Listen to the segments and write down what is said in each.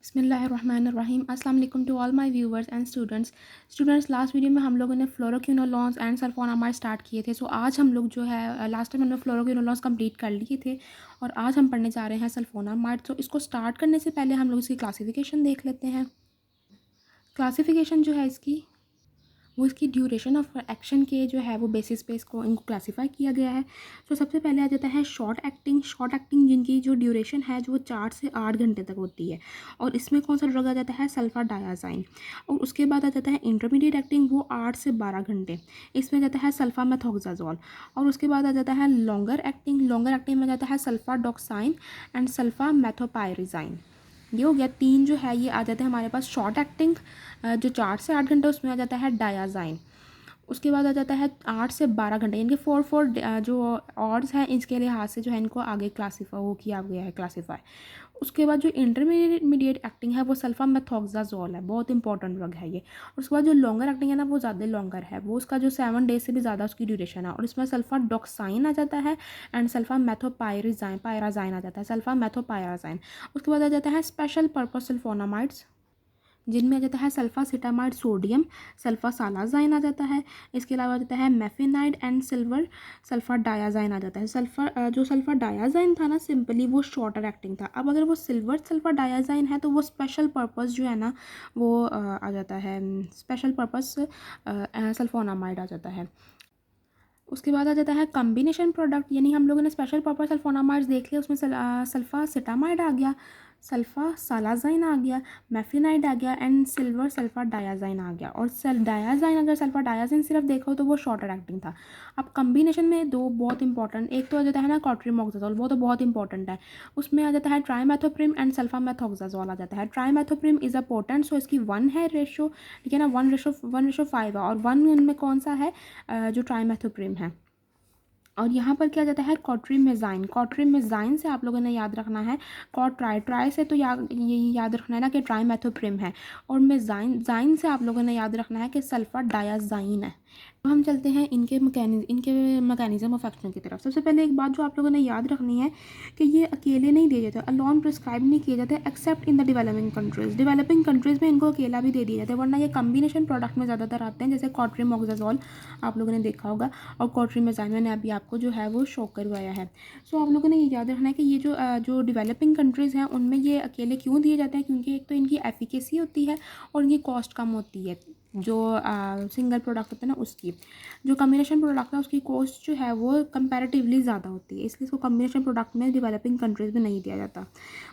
बिस्मिल्लाहिर्रहमानिर्रहीम। अस्सलाम वालेकुम to all my viewers and students last video में हम लोगों ने फ्लोरोक्विनोलॉन्स एंड सल्फोनामाइड स्टार्ट किए थे। सो आज हम लोग जो है लास्ट टाइम हमने फ्लोरोक्विनोलॉन्स कंप्लीट कर लिए थे और आज हम पढ़ने जा रहे हैं सल्फोनामाइड। तो इसको स्टार्ट करने से पहले हम लोग इसकी क्लासिफिकेशन देख लेते हैं। क्लासिफिकेशन जो है इसकी वो इसकी ड्यूरेशन ऑफ एक्शन के जो है वो बेसिस पे इसको इनको क्लासीफाई किया गया है। तो सबसे पहले आ जाता है शॉर्ट एक्टिंग जिनकी जो ड्यूरेशन है जो 4 से 8 घंटे तक होती है और इसमें कौन सा ड्रग आ जाता है सल्फा डायाजाइन। और उसके बाद आ जाता है इंटरमीडिएट एक्टिंग वो 8 से 12 घंटे, इसमें आ जाता है सल्फा मेथोक्साजोल। और उसके बाद आ जाता है लॉन्गर एक्टिंग में जाता है सल्फा डॉक्साइन एंड सल्फा मेथोपायरिजाइन। ये हो गया तीन जो है ये आ जाते हैं हमारे पास शॉर्ट एक्टिंग जो 4 से 8 घंटे, उसमें आ जाता है डायाजाइन। उसके बाद आ जाता है 8 से 12 घंटे, यानी कि फोर जो ऑड्स हैं इसके लिहाज से जो है इनको आगे क्लासीफाई वो किया गया है क्लासीफाई। उसके बाद जो इंटरमीडिएट एक्टिंग है वो सल्फा मेथोक्साजोल है, बहुत इंपॉर्टेंट ड्रग है ये। और उसके बाद जो लॉन्गर एक्टिंग है ना वो ज़्यादा लॉन्गर है, वो उसका जो 7 डेज से भी ज़्यादा उसकी ड्यूरेशन है और इसमें सल्फा डॉक्साइन आ जाता है एंड सल्फा पायराजाइन आ जाता है, सल्फा मेथोपायराजाइन। उसके बाद आ जाता है स्पेशल पर्पस सल्फोनामाइड्स जिनमें आ जाता है सल्फा सिटामाइड सोडियम, सल्फा सालाजाइन आ जाता है। इसके अलावा आ जाता है मेफिनाइड एंड सिल्वर सल्फा डायाजाइन आ जाता है। जो सल्फा डायाजाइन था ना सिंपली वो शॉर्टर एक्टिंग था। अब अगर वो सिल्वर सल्फा डायाजाइन है तो वो स्पेशल पर्पस जो है ना वो आ जाता है स्पेशल पर्पस सल्फोनामाइड आ जाता है। उसके बाद आ जाता है कम्बिनेशन प्रोडक्ट, यानी हम लोगों ने स्पेशल पर्पस सल्फोनामाइड्स देख लिया, उसमें सल्फा सिटामाइड आ गया, सल्फा सालाजाइन आ गया, मेफिनाइड आ गया एंड सिल्वर सल्फा डायाजाइन आ गया। और डायाजाइन अगर सल्फा डायाजाइन सिर्फ देखो तो वो शॉर्टर एक्टिंग था। अब कम्बिनेशन में दो बहुत इंपॉर्टेंट, एक तो आ जाता है ना कॉट्रीमोक्साजोल, वो तो बहुत इंपॉर्टेंट है। उसमें आ जाता है ट्राईमेथोप्रिम एंड सल्फा मेथोक्साजोल आ जाता है। ट्राईमेथोप्रिम इज़ अ पोटेंट, सो इसकी 1 है रेशो, ठीक है ना, 1:5 है और 1 उनमें कौन सा है जो ट्राईमेथोप्रिम है। और यहाँ पर क्या जाता है कॉट्रीमेजाइन से आप लोगों ने याद रखना है। ट्राई से तो ये याद रखना है ना कि ट्राईमेथोप्रिम है, और जाइन से आप लोगों ने याद रखना है कि सल्फा डायाजाइन है। तो हम चलते हैं इनके मैकेनिज्म ऑफ एक्शन की तरफ। सबसे पहले एक बात जो आप लोगों ने याद रखनी है कि ये अकेले नहीं दिए जाते, अलोन प्रिस्क्राइब नहीं किए जाते accept in the developing countries में इनको अकेला भी दे दिया जाता है, वरना ये कम्बिनेशन प्रोडक्ट में ज़्यादातर आते हैं, जैसे कॉट्रीमोक्साजोल आप लोगों ने देखा होगा और कॉट्रीमेजाइन मैंने अभी आपको जो है वो शो करवाया है। सो आप लोगों ने ये याद रखना है कि ये जो डेवलपिंग कंट्रीज़ हैं उनमें ये अकेले क्यों दिए जाते हैं, क्योंकि एक तो इनकी एफिकेसी होती है और इनकी कॉस्ट कम होती है। जो सिंगल प्रोडक्ट होता है ना उसकी, जो कम्बिनेशन प्रोडक्ट है उसकी कॉस्ट जो है वो कंपैरेटिवली ज़्यादा होती है, इसलिए इसको कम्बिनेशन प्रोडक्ट में डेवलपिंग कंट्रीज़ में नहीं दिया जाता।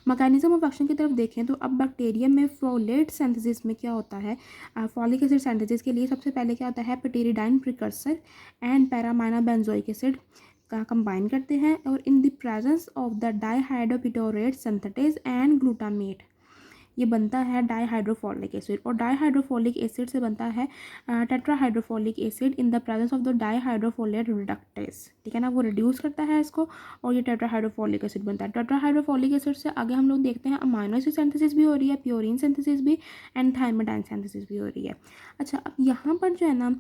मैकेनिज्म ऑफ एक्शन की तरफ देखें तो अब बैक्टीरियम में फोलेट सिंथेसिस में क्या होता है, फॉलिक एसिड सिंथेसिस के लिए सबसे पहले क्या होता है pteridine precursor and para amino benzoic acid का कंबाइन करते हैं और in the presence of the dihydropteroate synthetase and glutamate ये बनता है डाईहाइड्रोफोलिक एसिड, और डाईहाइड्रोफोलिक एसिड से बनता है tetrahydrofolic acid in the presence of the dihydrofolate reductase, ठीक है ना, वो रिड्यूस करता है इसको और ये टेट्राहाइड्रोफोलिक एसिड बनता है। टेट्राहाइड्रोफोलिक एसिड से आगे हम लोग देखते हैं अमाइनो एसिड सिंथेसिस भी हो रही है, प्योरीन सिंथेसिस भी एंड थायमिडाइन सिंथेसिस भी हो रही है। अच्छा, अब यहाँ पर जो है ना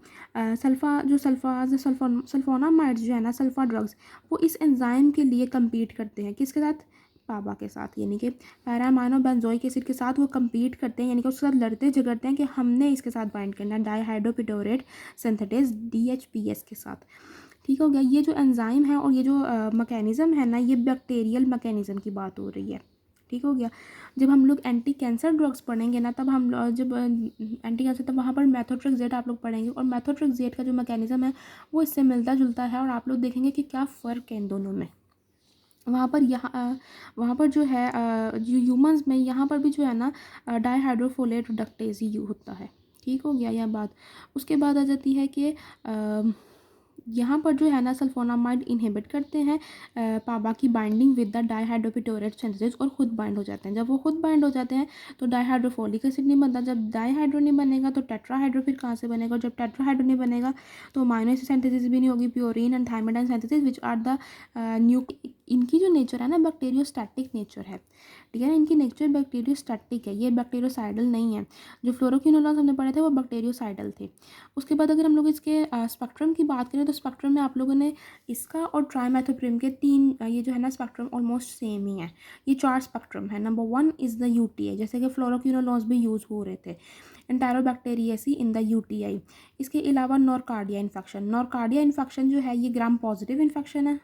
सल्फोनामाइड्स जो है ना सल्फा ड्रग्स वो इस एंजाइम के लिए कम्पीट करते हैं, किसके साथ, पाबा के साथ, यानी कि पैरामाइनो बेंजोइक एसिड के साथ वो कम्पीट करते हैं, यानी कि उसके साथ लड़ते झगड़ते हैं कि हमने इसके साथ बाइंड करना है डाईहाइड्रोपिटोरेट सिंथेटेज DHPS के साथ। ठीक हो गया, ये जो एंजाइम है और ये जो मैकेनिज़्म है ना ये बैक्टीरियल मैकेनिज़्म की बात हो रही है। ठीक हो गया, जब हम लोग एंटी कैंसर ड्रग्स पढ़ेंगे ना तब हम जब एंटी कैंसर तब वहाँ पर मेथोट्रेक्सेट आप लोग पढ़ेंगे, और मेथोट्रेक्सेट का जो मैकेनिज़्म है वो इससे मिलता जुलता है और आप लोग देखेंगे कि क्या फ़र्क है इन दोनों में। वहाँ पर जो है जो ह्यूमंस में यहाँ पर भी जो है ना डाईहाइड्रोफोलेट रिडक्टेज ही होता है। ठीक हो गया यह बात। उसके बाद आ जाती है कि यहाँ पर जो है ना सल्फोनामाइड इनहिबिट करते हैं पाबा की बाइंडिंग विद द डाईहाइड्रोपिटोरेट सिंथेसिस और खुद बाइंड हो जाते हैं। जब वो खुद बाइंड हो जाते हैं तो डाईहाइड्रोफोलिक एसिड नहीं बनता, जब डाईहाइड्रो नहीं बनेगा तो टेट्राहाइड्रो फिर कहाँ से बनेगा, जब टेट्राहाइड्रो नहीं बनेगा तो अमाइनो एसिड सिंथेसिस भी नहीं होगी, purine and thymidine synthesis which are the इनकी जो नेचर है ना बैक्टीरियोस्टैटिक नेचर है, ठीक है ना, इनकी नेचर बैक्टीरियोस्टैटिक है, ये बैक्टीरियोसाइडल नहीं है। जो फ्लोरोक्विनोलॉन्स हमने पढ़े थे वो बैक्टीरियोसाइडल थे। उसके बाद अगर हम लोग इसके स्पेक्ट्रम की बात करें तो स्पेक्ट्रम में आप लोगों ने इसका और ट्राइमेथोप्रिम के तीन ये जो है ना स्पेक्ट्रम ऑलमोस्ट सेम ही है। ये 4 स्पेक्ट्रम है। नंबर 1 इज़ द यूटीआई, जैसे कि फ्लोरोक्विनोलॉन्स भी यूज़ हो रहे थे, एंटेरोबैक्टीरियसी इन द यूटीआई। इसके अलावा नॉरकार्डिया इन्फेक्शन, नॉरकार्डिया इन्फेक्शन जो है ये ग्राम पॉजिटिव इन्फेक्शन है,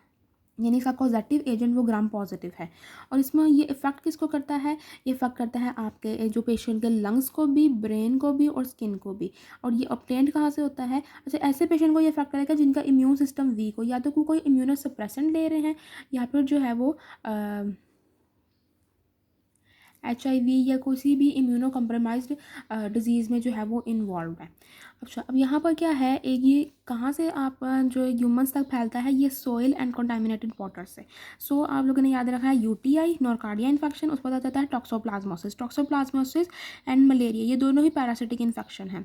यानी इसका कॉजेटिव एजेंट वो ग्राम पॉजिटिव है। और इसमें ये इफ़ेक्ट किसको करता है, ये इफ़ेक्ट करता है आपके जो पेशेंट के लंग्स को भी, ब्रेन को भी और स्किन को भी। और ये ऑब्टेन्ड कहाँ से होता है, अच्छा ऐसे पेशेंट को ये इफ़ेक्ट करेगा जिनका इम्यून सिस्टम वीक हो, या तो कोई इम्यूनोसप्रेसेंट ले रहे हैं या फिर जो है वो HIV या किसी भी इम्यूनो कम्प्रोमाइज्ड डिजीज़ में जो है वो इन्वॉल्व है। अच्छा अब यहाँ पर क्या है, एक ये कहाँ से आप जो ह्यूमंस तक फैलता है, ये सोइल एंड कंटामिनेटेड वाटर से। सो आप लोगों ने याद रखा है यूटीआई, नॉरकार्डिया इन्फेक्शन, उसके बाद आता है टॉक्सोप्लाज्मोसिस, टॉक्सोप्लाज्मोसिस एंड मलेरिया, ये दोनों ही पैरासिटिक इन्फेक्शन है।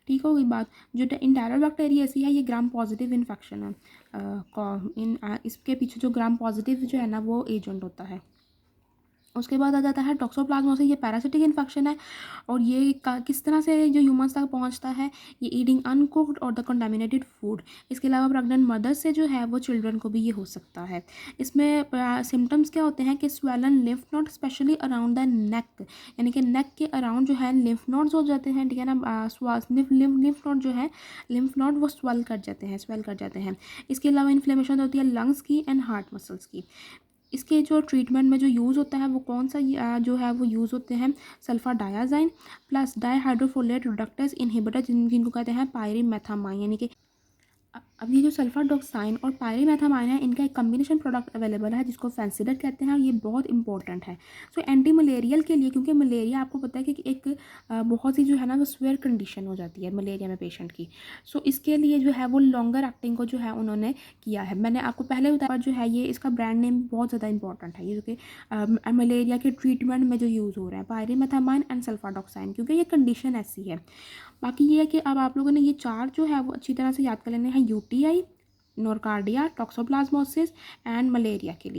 ठीक हो गई बात। जो एंटेरोबैक्टीरियसी है ये ग्राम पॉजिटिव इन्फेक्शन है। इसके पीछे जो ग्राम पॉजिटिव जो है ना वो एजेंट होता है। उसके बाद आ जाता है टॉक्सोप्लाज्मोसिस, ये पैरासिटिक इन्फेक्शन है। और ये किस तरह से जो ह्यूमंस तक पहुंचता है, ये ईटिंग अनकुक्ड और द कंटामिनेटेड फूड। इसके अलावा प्रेग्नेंट मदर से जो है वो चिल्ड्रन को भी ये हो सकता है। इसमें सिम्टम्स क्या होते हैं कि swollen lymph node specially around the neck, यानी कि नेक के अराउंड जो है लिम्फ नोड्स हो जाते हैं, ठीक है ना, लिम्फ नोड जो है लिम्फ नोड वो स्वेल कर जाते हैं। इसके अलावा इन्फ्लेमेशन होती है लंग्स की एंड हार्ट मसल्स की। इसके जो ट्रीटमेंट में जो यूज़ होता है वो कौन सा जो है वो यूज़ होते हैं सल्फाडायाजाइन प्लस डाईहाइड्रोफोलेट रिडक्टेज इनहिबिटर, जिनको कहते हैं पायरिमेथामाइन। यानी कि अब ये जो सल्फाडॉक्साइन और पायरिमेथामाइन है, इनका एक कम्बिनेशन प्रोडक्ट अवेलेबल है जिसको फैंसिडर कहते हैं, और ये बहुत इंपॉर्टेंट है। सो एंटी मलेरियल के लिए, क्योंकि मलेरिया आपको पता है कि एक बहुत ही जो है ना वो स्वेयर कंडीशन हो जाती है मलेरिया में पेशेंट की। सो इसके लिए जो है वो लॉन्गर एक्टिंग को जो है उन्होंने किया है। मैंने आपको पहले बताया जो है ये इसका ब्रांड नेम बहुत ज़्यादा इंपॉर्टेंट है, ये जो कि मलेरिया के ट्रीटमेंट में जो यूज़ हो रहा है पायरिमेथामाइन एंड सल्फाडॉक्साइन, क्योंकि ये कंडीशन ऐसी है। बाकी ये है कि अब आप लोगों ने ये 4 जो है वो अच्छी तरह से याद कर लेने हैं, यूटीआई, नॉरकार्डिया, टॉक्सोप्लाज्मोसिस एंड मलेरिया के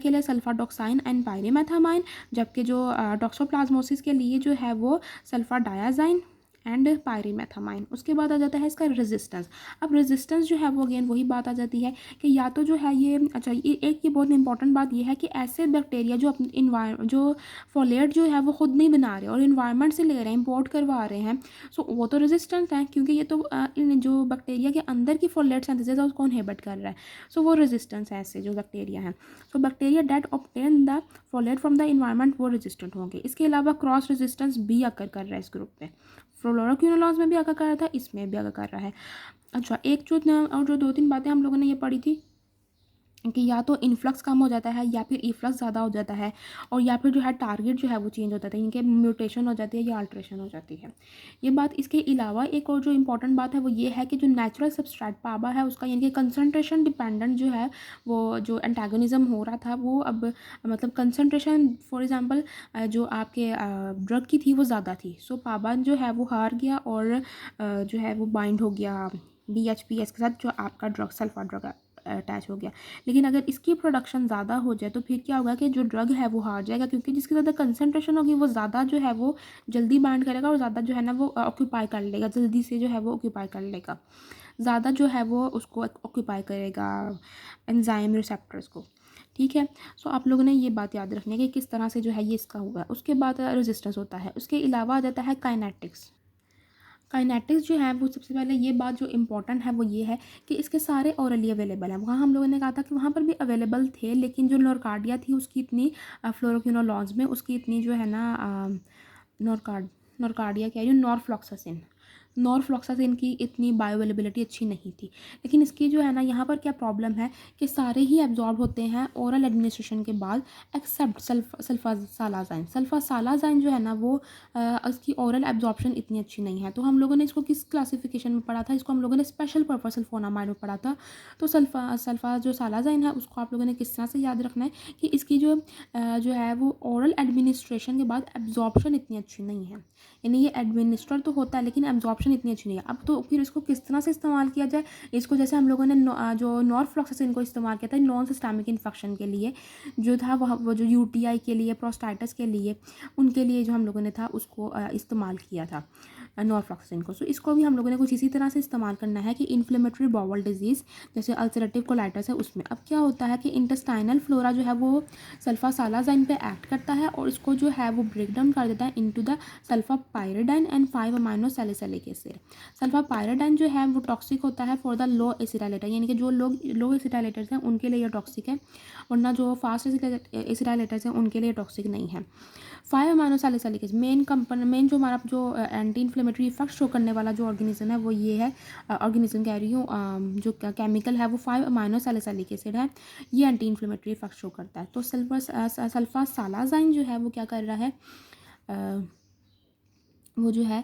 लिए सल्फाडॉक्साइन एंड पायरिमेथामाइन, जबकि जो टॉक्सोप्लाज्मोसिस के लिए जो है वो सल्फाडायाजाइन एंड पायरिमेथामाइन। उसके बाद आ जाता है इसका रेजिस्टेंस। अब रेजिस्टेंस जो है वो अगेन वही बात आ जाती है कि या तो जो है ये अच्छा ये बहुत इंपॉर्टेंट बात ये है कि ऐसे बैक्टीरिया जो अपने जो फॉलेट जो है वो खुद नहीं बना रहे और इन्वायरमेंट से ले रहे हैं, इम्पोर्ट करवा रहे हैं, सो वो तो रेजिस्टेंस है, क्योंकि ये तो इन जो बैक्टीरिया के अंदर की फॉलेट सिंथेसिस है उसको इनहिबिट कर रहा है। सो वो रेजिस्टेंस है ऐसे जो बैक्टीरिया हैं। So bacteria that obtain the folate from the environment वो रेजिस्टेंट होंगे। इसके अलावा क्रॉस रेजिस्टेंस भी अकर कर रहा है इस ग्रुप में, फ्लोरोक्विनोलॉन्स में भी अकर कर रहा था, इसमें भी अकर कर रहा है। अच्छा एक जो और जो 2-3 बातें हम लोगों ने ये पढ़ी थी कि या तो इन्फ्लक्स कम हो जाता है या फिर इफ्लक्स ज़्यादा हो जाता है, और या फिर जो है टारगेट जो है वो चेंज हो जाता है, इनके म्यूटेशन हो जाती है या अल्ट्रेशन हो जाती है। ये बात। इसके अलावा एक और जो इंपॉर्टेंट बात है वो ये है कि जो नेचुरल सब्सट्रेट पाबा है उसका, यानी कि कंसनट्रेशन डिपेंडेंट जो है वो जो एंटागोनिज्म हो रहा था वो अब मतलब कंसनट्रेशन फॉर एग्जांपल जो आपके ड्रग की थी वो ज़्यादा थी, सो पाबा जो है वो हार गया और जो है वो बाइंड हो गया BHPS के साथ जो आपका ड्रग सल्फा ड्रग अटैच हो गया। लेकिन अगर इसकी प्रोडक्शन ज़्यादा हो जाए तो फिर क्या होगा कि जो ड्रग है वो हार जाएगा, क्योंकि जिसकी ज़्यादा कंसनट्रेशन होगी वो ज़्यादा जो है वो जल्दी बाइंड करेगा और ज़्यादा जो है ना वो ऑक्यूपाई कर लेगा, जल्दी से जो है वो ऑक्यूपाई कर लेगा, ज़्यादा जो है वो उसको ऑक्यूपाई करेगा एंजाइम रिसेप्टर्स को। ठीक है। सो आप लोगों ने ये बात याद रखनी है कि किस तरह से जो है ये इसका हुआ है। उसके बाद रेजिस्टेंस होता है। उसके अलावा आ जाता है काइनेटिक्स जो है वो सबसे पहले ये बात जो इम्पोर्टेंट है वो ये है कि इसके सारे ओरली अवेलेबल हैं। वहाँ हम लोगों ने कहा था कि वहाँ पर भी अवेलेबल थे, लेकिन जो नॉरकार्डिया थी उसकी इतनी फ्लोरोक्विनोलॉन्स में उसकी इतनी जो है ना नॉरकार्डिया क्या है, नॉरफ्लॉक्सासिन की इतनी बायोअवेलेबिलिटी अच्छी नहीं थी। लेकिन इसकी जो है ना यहाँ पर क्या प्रॉब्लम है कि सारे ही एब्जॉर्ब होते हैं ओरल एडमिनिस्ट्रेशन के बाद एक्सेप्ट सल्फासालाजाइन जो है ना वो उसकी ओरल एब्जॉर्प्शन इतनी अच्छी नहीं है। तो हम लोगों ने इसको किस क्लासिफिकेशन में पढ़ा था, इसको हम लोगों ने स्पेशल पर्पस सल्फोनामाइड में पढ़ा था। तो सल्फा जो सालाजाइन है उसको आप लोगों ने किस तरह से याद रखना है कि इसकी जो है वो ओरल एडमिनिस्ट्रेशन के बाद एब्जॉर्प्शन इतनी अच्छी नहीं है, यानी ये एडमिनिस्टर तो होता है लेकिन एब्जॉर्प्शन इन्फेक्शन इतनी अच्छी नहीं है। अब तो फिर इसको किस तरह से इस्तेमाल किया जाए, इसको जैसे हम लोगों ने जो नॉरफ्लॉक्सासिन को इस्तेमाल किया था नॉन सिस्टमिक इन्फेक्शन के लिए जो था वो जो यूटीआई के लिए, प्रोस्टाइटिस के लिए, उनके लिए जो हम लोगों ने था उसको इस्तेमाल किया था नॉरफ्लॉक्सासिन को। सो इसको भी हम लोगों ने कुछ इसी तरह से इस्तेमाल करना है कि इन्फ्लेमेटरी बाउल डिजीज़ जैसे अल्सरेटिव कोलाइटिस है उसमें। अब क्या होता है कि इंटेस्टाइनल फ्लोरा जो है वो सल्फासालाजाइन पे एक्ट करता है और इसको जो है वो ब्रेक डाउन कर देता है into the sulfapyridine and 5 amino salicylic acid. Sulfapyridine जो है वो टॉक्सिक होता है फॉर द लो एसिटाइलेटर, यानी कि जो लोग लो एसिटाइलेटर्स हैं उनके लिए ये टॉक्सिक है, वरना जो फास्ट एसिटाइलेटर्स हैं उनके लिए टॉक्सिक नहीं है। 5 अमाइनो सैलिसिलिक एसिड मेन जो हमारा जो एंटी इन्फ्लेमेटरी इफेक्ट शो करने वाला जो ऑर्गेनिज्म है वो ये है, ऑर्गेनिज्म कह रही हूँ, जो केमिकल है वो 5 अमाइनो सैलिसिलिक एसिड है, ये एंटी इन्फ्लेमेटरी इफेक्ट शो करता है। तो सल्फासालाजाइन जो है वो क्या कर रहा है, वो जो है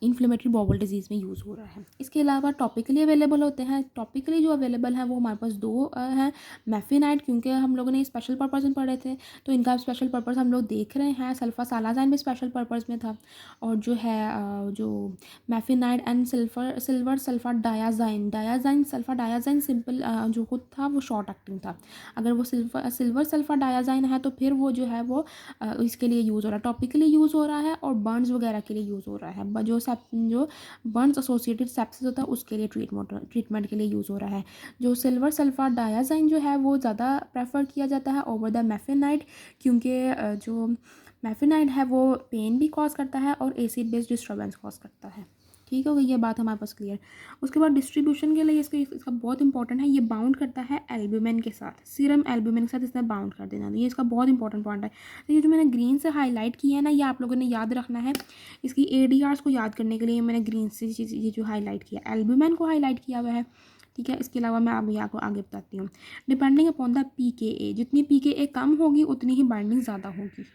इन्फ्लेमेटरी बाउल डिजीज़ में यूज़ हो रहा है। इसके अलावा टॉपिकली अवेलेबल होते हैं, टॉपिकली जो अवेलेबल हैं वो हमारे पास दो हैं। मेफिनाइड, क्योंकि हम लोगों ने स्पेशल पर्पज़ में पढ़े थे तो इनका स्पेशल पर्पज़ हम लोग देख रहे हैं। सल्फासालाजाइन भी स्पेशल पर्पज़ में था, और जो है जो mafenide and silver sulfadiazine sulfadiazine simple जो खुद था वो शॉर्ट एक्टिंग था। अगर वो सिल्वर सल्फा डायाजाइन है तो फिर वो जो है वो इसके लिए यूज़ हो रहा है, टॉपिकली यूज़ हो रहा है और बर्न्स वगैरह के लिए यूज़ हो रहा है। जो बर्न्स एसोसिएटेड सेप्सिस होता है उसके लिए ट्रीटमेंट के लिए यूज़ हो रहा है। जो सिल्वर सल्फा डायाजाइन जो है वो ज़्यादा प्रेफर किया जाता है ओवर द मेफिनाइड, क्योंकि जो मेफिनाइड है वो पेन भी कॉज करता है और एसिड बेस्ड डिस्टर्बेंस कॉज करता है। ठीक हो गई ये बात हमारे पास क्लियर। उसके बाद डिस्ट्रीब्यूशन के लिए इसका बहुत इंपॉर्टेंट है, ये बाउंड करता है एल्ब्यूमिन के साथ, सीरम एल्ब्यूमिन के साथ इसने बाउंड कर देना, ये इसका बहुत इंपॉर्टेंट पॉइंट है। तो ये जो मैंने ग्रीन से हाईलाइट किया है ना, ये आप लोगों ने याद रखना है। इसकी ADRs को याद करने के लिए मैंने ग्रीन से ये जो हाईलाइट किया, एल्ब्यूमिन को हाईलाइट किया हुआ है। ठीक है, इसके अलावा मैं अभी आपको आगे बताती हूँ। डिपेंडिंग अपॉन द PKA, जितनी PKA कम होगी उतनी ही बाइंडिंग ज़्यादा होगी।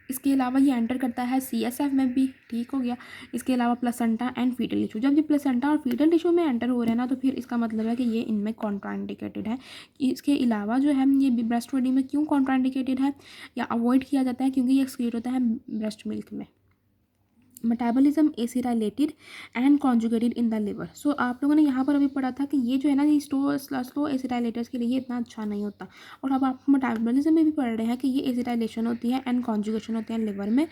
इसके अलावा ये एंटर करता है CSF में भी। ठीक हो गया। इसके अलावा प्लेसेंटा एंड फीटल टिश्यू, जब ये प्लेसेंटा और फीटल टिश्यू में एंटर हो रहे हैं ना तो फिर इसका मतलब है कि ये इनमें कॉन्ट्राइंडिकेटेड है। इसके अलावा जो है ये ब्रेस्ट फीडिंग में क्यों कॉन्ट्राइंडिकेटेड है या अवॉइड किया जाता है, क्योंकि ये एक्सक्रीट होता है ब्रेस्ट मिल्क में। Metabolism acetylated and conjugated in the liver. So आप लोगों ने यहाँ पर अभी पढ़ा था कि ये जो है ना, ये स्लो एसिटाइलेटर्स के लिए इतना अच्छा नहीं होता, और अब आप मेटाबॉलिज्म में भी पढ़ रहे हैं कि ये एसिटाइलेशन होती है एंड कॉन्जुगेशन होते हैं लिवर में।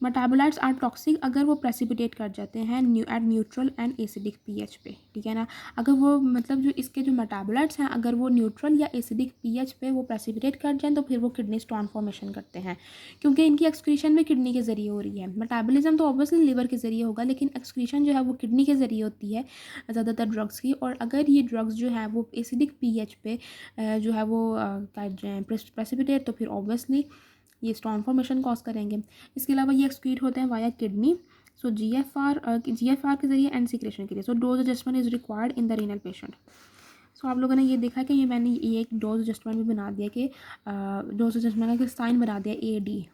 मेटाबोलाइट्स आर टॉक्सिक अगर वो प्रेसिपिटेट कर जाते हैं at neutral and acidic pH पे। ठीक है ना, अगर वो मतलब जो इसके जो मेटाबोलाइट्स हैं अगर वो न्यूट्रल या एसिडिक pH पे वो प्रेसिपिटेट कर जाएँ तो फिर वो किडनी स्टोन फॉर्मेशन करते हैं, क्योंकि इनकी एक्सक्रीशन भी किडनी के ज़रिए हो रही है। मेटाबॉलिज्म तो ऑब्वियसली लिवर के ज़रिए होगा, लेकिन एक्सक्रीशन जो है वो किडनी के ज़रिए होती है ज़्यादातर ड्रग्स की, और अगर ये ड्रग्स जो है वो एसिडिक pH पे जो है वो प्रेसिपिटेट तो फिर ऑब्वियसली ये स्टोन फॉर्मेशन कॉज करेंगे। इसके अलावा ये एक्सक्रीट होते हैं वाया किडनी। सो GFR के जरिए एंड सिक्रेशन के लिए। So dose adjustment is required in the renal patient. So आप लोगों ने ये देखा कि ये मैंने ये एक डोज एडजस्टमेंट भी बना दिया कि डोज एडजस्टमेंट का साइन बना दिया AD।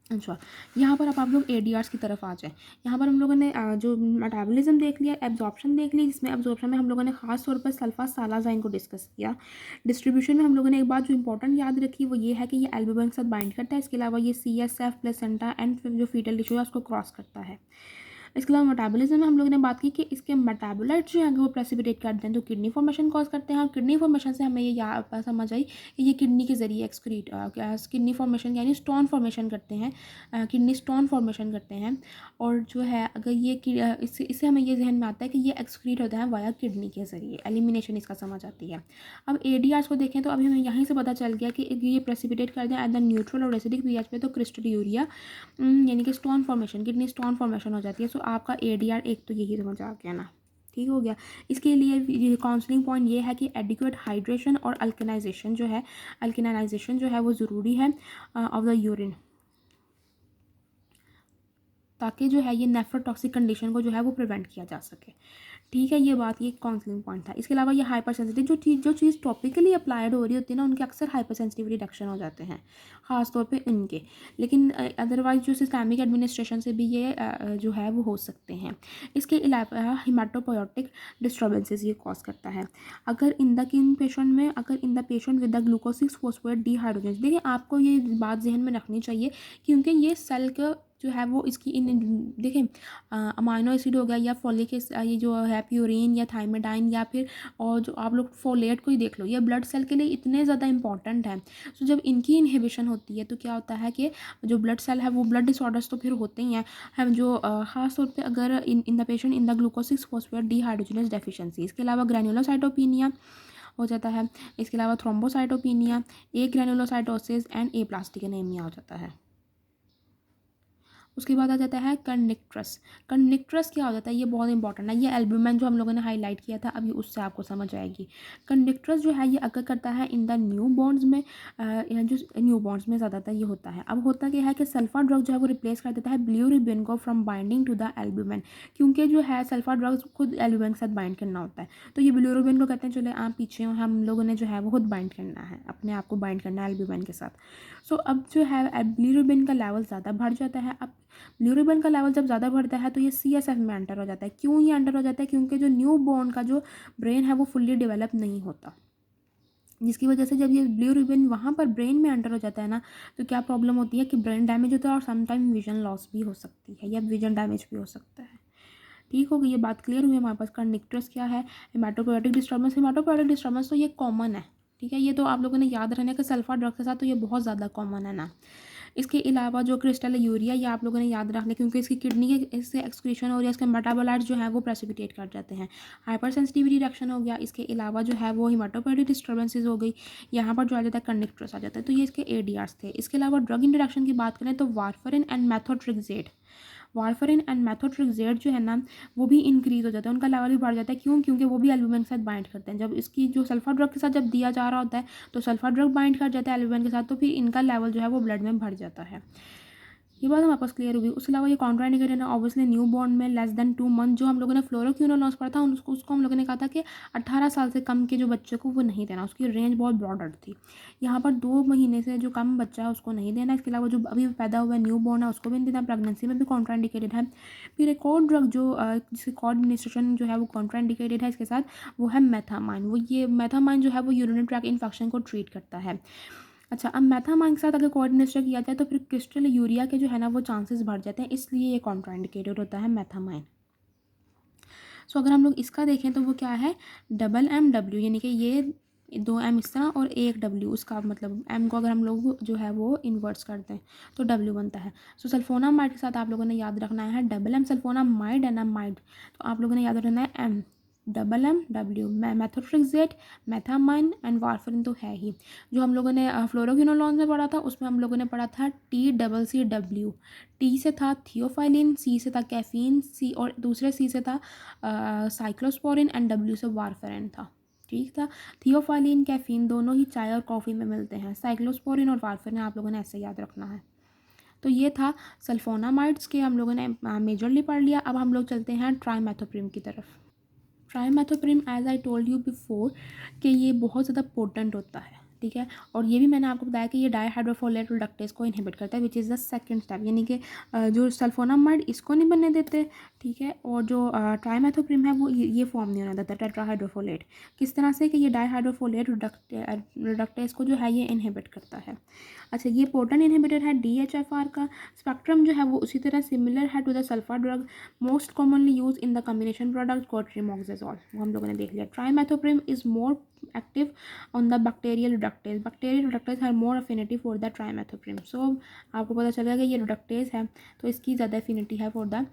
अच्छा, यहाँ पर अब आप लोग ADRs की तरफ आ जाएं। यहाँ पर हम लोगों ने जो मेटाबॉलिज्म देख लिया, एब्जॉर्प्शन देख ली, जिसमें एब्जॉर्प्शन में हम लोगों ने खास तौर पर सल्फासालाजाइन को डिस्कस किया। डिस्ट्रीब्यूशन में हम लोगों ने एक बात जो इंपॉर्टेंट याद रखी वो ये है कि ये एल्ब्यूमिन के साथ बाइंड करता है। इसके अलावा ये CSF प्लेसेंटा एंड जो फीटल टिश्यू है उसको क्रॉस करता है। इसके अलावा मेटाबॉलिज्म में हम लोगों ने बात की कि इसके मेटाबोलाइट जो है वो प्रेसिपिटेट करते हैं तो किडनी फॉर्मेशन कॉज करते हैं, और किडनी फॉर्मेशन से हमें ये समझ आई कि ये किडनी के ज़रिए एक्सक्रीट किडनी फॉर्मेशन यानी स्टोन फॉर्मेशन करते हैं, किडनी स्टोन फॉर्मेशन करते हैं। और जो है अगर ये इससे हमें ये जहन में आता है कि ये एक्सक्रीट होता है वाया किडनी के ज़रिए, एलिमिनेशन इसका समझ आती है। अब ADRs को देखें तो अभी हमें यहीं से पता चल गया कि ये प्रेसिपिटेट करते हैं एट द न्यूट्रल और एसिडिक pH पे, तो क्रिस्टल्यूरिया यानी कि stone formation, kidney stone formation हो जाती है। सो आपका ADR एक तो यही समझ आ गया ना। ठीक हो गया। इसके लिए काउंसलिंग पॉइंट ये है कि एडिक्वेट हाइड्रेशन और अल्कनाइजेशन जो है वो ज़रूरी है ऑफ द यूरिन, ताकि जो है ये नेफ्रोटॉक्सिक कंडीशन को जो है वो प्रिवेंट किया जा सके। ठीक है, ये बात ये काउंसलिंग पॉइंट था। इसके अलावा ये हाइपर सेंसिटिव जो चीज़ टॉपिकली अप्लाइड हो रही होती है ना, उनके अक्सर हाइपर सेंसिटिव रिडक्शन हो जाते हैं, ख़ास तौर पे इनके। लेकिन अदरवाइज जो सिस्टमिक एडमिनिस्ट्रेशन से भी ये जो है वो हो सकते हैं। इसके अलावा हिमाटोपोयोटिक डिस्टर्बेंसेस ये कॉज करता है अगर in the patient with the glucose 6 phosphate dehydrogenase. देखिए आपको ये बात जहन में रखनी चाहिए, क्योंकि ये सेल का जो है वो इसकी इन देखें अमाइनो एसिड हो गया या फॉलिक ये जो है प्यूरिन या थाइमेडाइन या फिर और जो आप लोग फोलेट को ही देख लो, ये ब्लड सेल के लिए इतने ज़्यादा इंपॉर्टेंट है। सो जब इनकी इनहिबिशन होती है तो क्या होता है कि जो ब्लड सेल है वो ब्लड डिसऑर्डर्स तो फिर होते ही हैं। हम जो ख़ास तौर पे अगर in the patient in the glucose 6 phosphate dehydrogenase deficiency, इसके अलावा ग्रैन्युलोसाइटोपिनिया हो जाता है, इसके अलावा thrombocytopenia, agranulocytosis and aplastic anaemia हो जाता है। उसके बाद आ जाता है कंडक्ट्रस। कंडक्ट्रस क्या हो जाता है, ये बहुत इंपॉर्टेंट है। ये एल्ब्यूमिन जो हम लोगों ने हाईलाइट किया था अभी उससे आपको समझ आएगी। कंडक्ट्रस जो है ये अगर करता है इन द न्यू बॉन्ड्स में, जो न्यू बॉन्ड्स में ज़्यादातर ये होता है। अब होता क्या है कि सल्फर ड्रग जो है वो रिप्लेस कर देता है बिलिरुबिन को from binding to the albumin, क्योंकि जो है सल्फर ड्रग खुद एल्ब्यूमिन के साथ बाइंड करना होता है। तो ये बिलिरुबिन को कहते हैं चले आप पीछे हो, हम लोगों ने जो है वो खुद बाइंड करना है, अपने आप को बाइंड करना है एल्ब्यूमिन के साथ। सो अब जो है बिलिरुबिन का लेवल ज़्यादा बढ़ जाता है। अब बिलिरुबिन का लेवल जब ज़्यादा बढ़ता है तो ये CSF में एंटर हो जाता है। क्यों ये एंटर हो जाता है? क्योंकि जो न्यू बॉर्न का जो ब्रेन है वो फुल्ली डेवलप नहीं होता, जिसकी वजह से जब ये बिलिरुबिन वहाँ पर ब्रेन में एंटर हो जाता है ना, तो क्या प्रॉब्लम होती है कि ब्रेन डैमेज होता है और समटाइम विजन लॉस भी हो सकती है या विजन डैमेज भी हो सकता है। ठीक हो गई, ये बात क्लियर हुई हमारे पास। कंडक्ट्रस क्या है, हेमाटोपोएटिक डिस्टर्बेंस। हेमाटोपोएटिक डिस्टर्बेंस तो ये कॉमन है, ठीक है, ये तो आप लोगों ने याद रखना कि सल्फर ड्रग के साथ तो ये बहुत ज़्यादा कॉमन है ना। इसके अलावा जो क्रिस्टल यूरिया, ये आप लोगों ने याद रखना क्योंकि इसकी किडनी के इससे एक्सक्रीशन हो रही है, इसके मेटाबोलाइट्स जो है वो प्रेसिपिटेट कर जाते हैं। हाइपर सेंसिटिविटी रिएक्शन हो गया। इसके अलावा जो है वो हेमाटोपोएटिक डिस्टर्बेंसेज हो गई। यहाँ पर जो आ जाता है कंडक्ट्रस आ जाता है। तो ये इसके ADRs थे। इसके अलावा ड्रग इंटरेक्शन की बात करें तो warfarin and methotrexate, warfarin and methotrexate जो है ना वो भी इंक्रीज़ हो जाता है, उनका लेवल भी बढ़ जाता है। क्यों? क्योंकि वो भी एल्ब्यूमिन के साथ बाइंड करते हैं। जब इसकी जो सल्फर ड्रग के साथ जब दिया जा रहा होता है तो सल्फर ड्रग बाइंड कर जाता है एल्ब्यूमिन के साथ, तो फिर इनका लेवल जो है वो ब्लड में बढ़ जाता है। ये बात हमारे पास क्लियर हुई। उसके अलावा ये कॉन्ट्राइंडिकेटेड है ऑब्वियसली न्यू बॉर्न में लेस देन 2 मंथ। जो हम लोगों ने फ्लोरोक्विनोलॉस पढ़ा था उसको हम लोगों ने कहा था कि 18 साल से कम के जो बच्चे को वो नहीं देना, उसकी रेंज बहुत ब्रॉडर थी। यहाँ पर 2 महीने से जो कम बच्चा है उसको नहीं देना। इसके अलावा जो अभी पैदा हुआ है न्यू बॉर्न है उसको भी नहीं देना। प्रेगनेंसी में भी कॉन्ट्राइंडिकेटेड है। फिर एक और ड्रग जो जिसकी कॉड एडमिनिस्ट्रेशन जो है वो कॉन्ट्राइंडिकेटेड है इसके साथ, वो है मेथामाइन। वो ये मेथामाइन जो है वो यूरिनरी ट्रैक्ट इन्फेक्शन को ट्रीट करता है। अच्छा, अब मेथामाइन के साथ अगर कोऑर्डिनेशन किया जाए तो फिर क्रिस्टल यूरिया के जो है ना वो चांसेस बढ़ जाते हैं, इसलिए ये कॉन्ट्राइंडिकेटेड होता है मेथामाइन। सो अगर हम लोग इसका देखें तो वो क्या है, MMW, यानी कि ये 2 M इस तरह और 1 W, उसका मतलब M को अगर हम लोग जो है वो इन्वर्स करते हैं तो W बनता है। सो सल्फोनामाइड के साथ आप लोगों ने याद रखना है MM सल्फोनामाइड एनामाइड, तो आप लोगों ने याद रखना है MMW। मेथोट्रेक्सेट, मेथामाइन एंड वारफरिन तो है ही। जो हम लोगों ने फ्लोरोक्विनोलॉन में पढ़ा था उसमें हम लोगों ने पढ़ा था TCCW। T से था थियोफाइलिन, C से था कैफीन, C और दूसरे C से था साइक्लोस्पोरिन एंड W से वारफरिन था। ठीक था, थियोफाइलिन कैफीन दोनों ही चाय और कॉफ़ी में मिलते हैं। साइक्लोस्पोरिन और वारफरिन आप लोगों ने ऐसे याद रखना है। तो ये था सल्फोनामाइड्स के हम लोगों ने मेजरली पढ़ लिया। अब हम लोग चलते हैं ट्राइमेथोप्रिम की तरफ। Trimethoprim as I told you before कि ये बहुत ज़्यादा पोटेंट होता है, ठीक है, और ये भी मैंने आपको बताया कि ये डाईहाइड्रोफोलेट रिडक्टेज को इनहिबिट करता है विच इज़ द सेकंड स्टेप, यानी कि जो सल्फोनामाइड इसको नहीं बनने देते, ठीक है, और जो ट्राइमेथोप्रिम है वो ये फॉर्म नहीं होने देता टेट्राहाइड्रोफोलेट। किस तरह से कि ये डाईहाइड्रोफोलेट रिडक्टेज को जो है ये इनहिबिट करता है। अच्छा, ये पोटेंट इनहिबिटर है DHFR का। स्पेक्ट्रम जो है वो उसी तरह सिमिलर है to the sulphur drug, most commonly use in the combination product cotrimoxazole, वो हम लोगों ने देख लिया। Trimethoprim is more active on the bacterial reductase. Bacterial reductase have more affinity for the trimethoprim. So आपको पता चलेगा कि ये reductase है तो इसकी ज़्यादा affinity है for the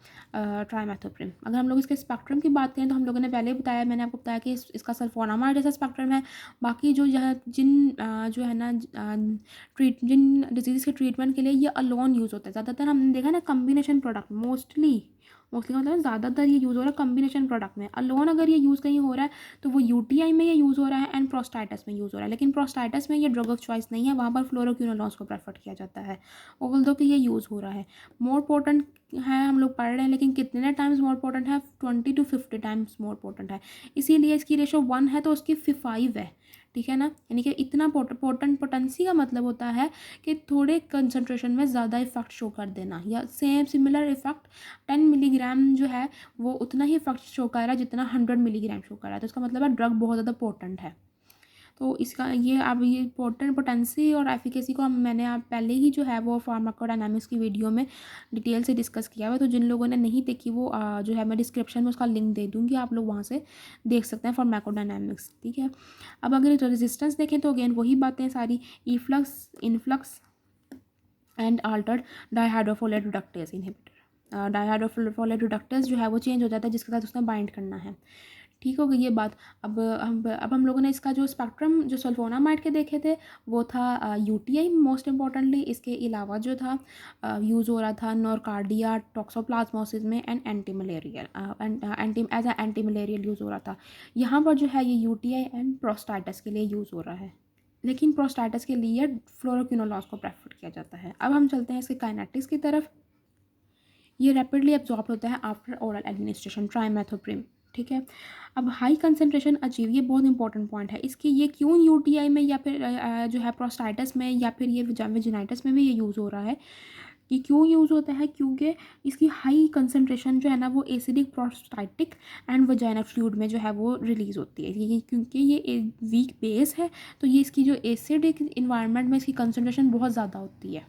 trimethoprim. अगर हम लोग इसके स्पेक्ट्रम की बात करें तो हम लोगों ने पहले बताया, मैंने आपको बताया कि इसका सल्फोनामाइड जैसा स्पेक्ट्रम है। बाकी जो यहाँ जो है ना जिन डिजीज़ के ट्रीटमेंट के लिए ये अलोन यूज़ होता है। ज़्यादातर हमने देखा ना कम्बिनेशन प्रोडक्ट, मोस्टली का मतलब ज़्यादातर ये यूज़ हो रहा है कम्बिनेशन प्रोडक्ट में। अलोन अगर ये यूज़ कहीं हो रहा है तो वो UTI में ये यूज़ हो रहा है एंड प्रोस्टाइटिस में यूज़ हो रहा है, लेकिन प्रोस्टाइटिस में ये ड्रग ऑफ चॉइस नहीं है, वहाँ पर फ्लोरोक्विनोलॉन्स को प्रेफर किया जाता है ऑल्दो कि ये यूज़ हो रहा है। मोर पोटेंट है हम लोग पढ़ रहे हैं, लेकिन कितने टाइम्स मोर पोटेंट है, 20 to 50 टाइम्स मोर पोटेंट है, इसीलिए इसकी रेशो 1 है तो उसकी 5 है, ठीक है ना। यानी कि इतना पोटेंसी का मतलब होता है कि थोड़े कंसनट्रेशन में ज़्यादा इफेक्ट शो कर देना, या सेम सिमिलर इफेक्ट 10 मिलीग्राम जो है वो उतना ही इफेक्ट शो कर रहा है जितना 100 मिलीग्राम शो कर रहा है, तो इसका मतलब है ड्रग बहुत ज़्यादा पोटेंट है। तो इसका ये अब ये पोटेंसी और एफिकेसी को मैंने आप पहले ही जो है वो फार्माकोडायनामिक्स की वीडियो में डिटेल से डिस्कस किया हुआ है। तो जिन लोगों ने नहीं देखी वो जो है मैं डिस्क्रिप्शन में उसका लिंक दे दूँगी, आप लोग वहाँ से देख सकते हैं फार्माकोडायनामिक्स, ठीक है। अब अगर रेजिस्टेंस देखें तो अगेन वही बातें सारी, efflux, influx and altered dihydrofolate reductase inhibitor. Dihydrofolate reductase जो है वो चेंज हो जाता है जिसके साथ उसने बाइंड करना है। ठीक हो गई ये बात। अब हम लोगों ने इसका जो स्पेक्ट्रम जो सल्फोनामाइड के देखे थे वो था यूटीआई मोस्ट इम्पॉर्टेंटली। इसके अलावा जो था यूज़ हो रहा था नोरकार्डिया टॉक्सोप्लाज्मोसिस में and anti malarial as anti malarial use हो रहा था। यहाँ पर जो है ये यूटीआई एंड प्रोस्टाइटिस के लिए यूज़ हो रहा है, लेकिन प्रोस्टाइटिस के लिए फ्लोरोक्विनोलॉस को प्रेफर किया जाता है। अब हम चलते हैं इसके काइनेटिक्स की तरफ। ये रैपिडली एब्जॉर्ब होता है आफ्टर ओरल एडमिनिस्ट्रेशन ट्राइमेथोप्रिम, ठीक है। अब हाई कंसनट्रेशन अचीव, ये बहुत इंपॉर्टेंट पॉइंट है इसकी। ये क्यों यूटीआई में या फिर जो है प्रोस्टाइटिस में या फिर ये वेजिनाइटिस में भी ये यूज़ हो रहा है। ये क्यों यूज़ होता है? क्योंकि इसकी हाई कंसनट्रेशन जो है ना वो एसिडिक प्रोस्टाइटिक एंड वजाइना फ्लूइड में जो है वो रिलीज़ होती है। ये क्योंकि ये एक वीक बेस है तो ये इसकी जो एसिडिक इन्वायरमेंट में इसकी कंसनट्रेशन बहुत ज़्यादा होती है।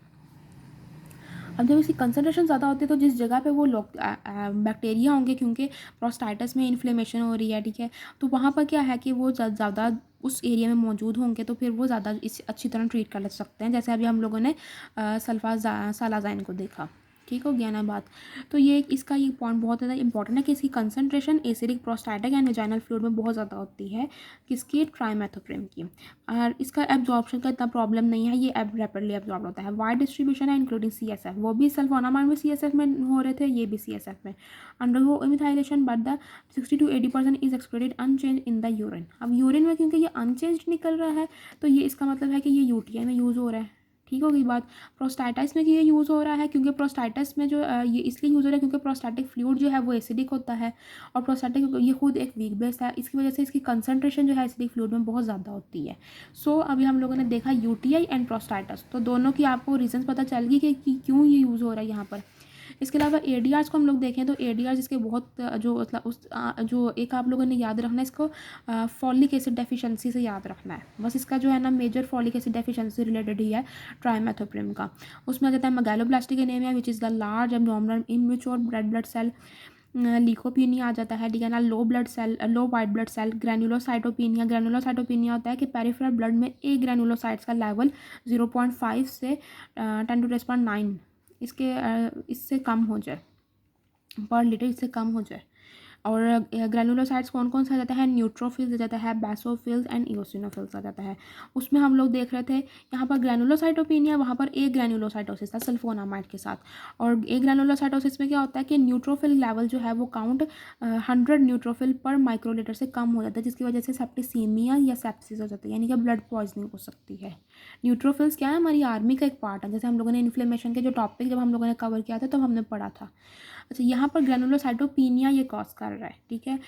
अब जब इसकी कंसनट्रेशन ज़्यादा होती है तो जिस जगह पे वो लोग बैक्टीरिया होंगे, क्योंकि प्रोस्टाइटिस में इन्फ्लेमेशन हो रही है, ठीक है, तो वहाँ पर क्या है कि वो ज़्यादा उस एरिया में मौजूद होंगे तो फिर वो ज़्यादा इस अच्छी तरह ट्रीट कर सकते हैं। जैसे अभी हम लोगों ने सालाजाइन को देखा, ठीक हो गया ना बात। तो ये इसका ये पॉइंट बहुत ज़्यादा इंपॉर्टेंट है कि इसकी concentration acidic prostatic and vaginal fluid में बहुत ज़्यादा होती है, किसकी? ट्राइमेथोप्रिम की। और इसका एब्जॉर्प्शन का इतना प्रॉब्लम नहीं है, ये रैपिडली एब्जॉर्ब होता है। वाइड डिस्ट्रीब्यूशन है इंक्लूडिंग CSF, वो भी सल्फोनामाइड में CSF में हो रहे थे, ये भी CSF में। Undergo methylation but the 60 to 80% is excreted unchanged in the urine. अब यूरिन में क्योंकि ये अनचेंज निकल रहा है तो ये इसका मतलब है कि ये यूटीआई में यूज़ हो रहा है, ठीक हो गई बात। प्रोस्टाइटिस में ये यूज़ हो रहा है क्योंकि प्रोस्टाइटिस में जो ये इसलिए यूज़ हो रहा है क्योंकि प्रोस्टैटिक फ्लूइड जो है वो एसिडिक होता है और प्रोस्टैटिक ये खुद एक वीक बेस है, इसकी वजह से इसकी कंसनट्रेशन जो है एसिडिक फ्लूइड में बहुत ज़्यादा होती है। सो अभी हम लोगों ने देखा यूटीआई एंड प्रोस्टाइटिस, तो दोनों की आपको रीजंस पता चल गई कि क्यों ये यूज़ हो रहा है यहाँ पर। इसके अलावा ADRs को हम लोग देखें तो ADRs इसके बहुत जो मतलब जो एक आप लोगों ने याद रखना है इसको फॉलिक एसिड डेफिशिएंसी से याद रखना है बस। इसका जो है ना major folic acid deficiency related ही है ट्राइमेथोप्रिम का। उसमें आ जाता है megaloblastic anaemia which is the large abnormal immature red blood cell, leucopenia आ जाता है, ठीक है ना, low white blood cell, granulocytopenia. Granulocytopenia होता है कि पेरिफेरल ब्लड में ए ग्रैनुलोसाइट्स का लेवल 0.5 से 10⁻⁹ इससे कम हो जाए पर लीटर, इससे कम हो जाए। और ग्रैनुलोसाइट्स कौन कौन सा आ जाता है? न्यूट्रोफिल्स आ जाता है, बेसोफिल्स एंड इओसिनोफिल्स आ जाता है। उसमें हम लोग देख रहे थे यहाँ पर ग्रैनुलोसाइटोपिनिया, वहाँ पर ए ग्रैनुलोसाइटोसिस था सल्फोनामाइड के साथ। और ए ग्रैनुलोसाइटोसिस में क्या होता है कि न्यूट्रोफिल लेवल जो है वो काउंट 100 न्यूट्रोफिल पर माइक्रोलीटर से कम हो जाता है, जिसकी वजह से सेप्टिसीमिया या सेप्सिस हो जाती है, यानी कि ब्लड पॉइजनिंग हो सकती है। न्यूट्रोफिल्स क्या है? हमारी आर्मी का एक पार्ट है। जैसे हम लोगों ने इन्फ्लेमेशन के जो टॉपिक जब हम लोगों ने कवर किया था तब हमने पढ़ा था। अच्छा, यहाँ पर ग्रैनुलोसाइटोपिनिया ये कॉज कर रहा है, ठीक है।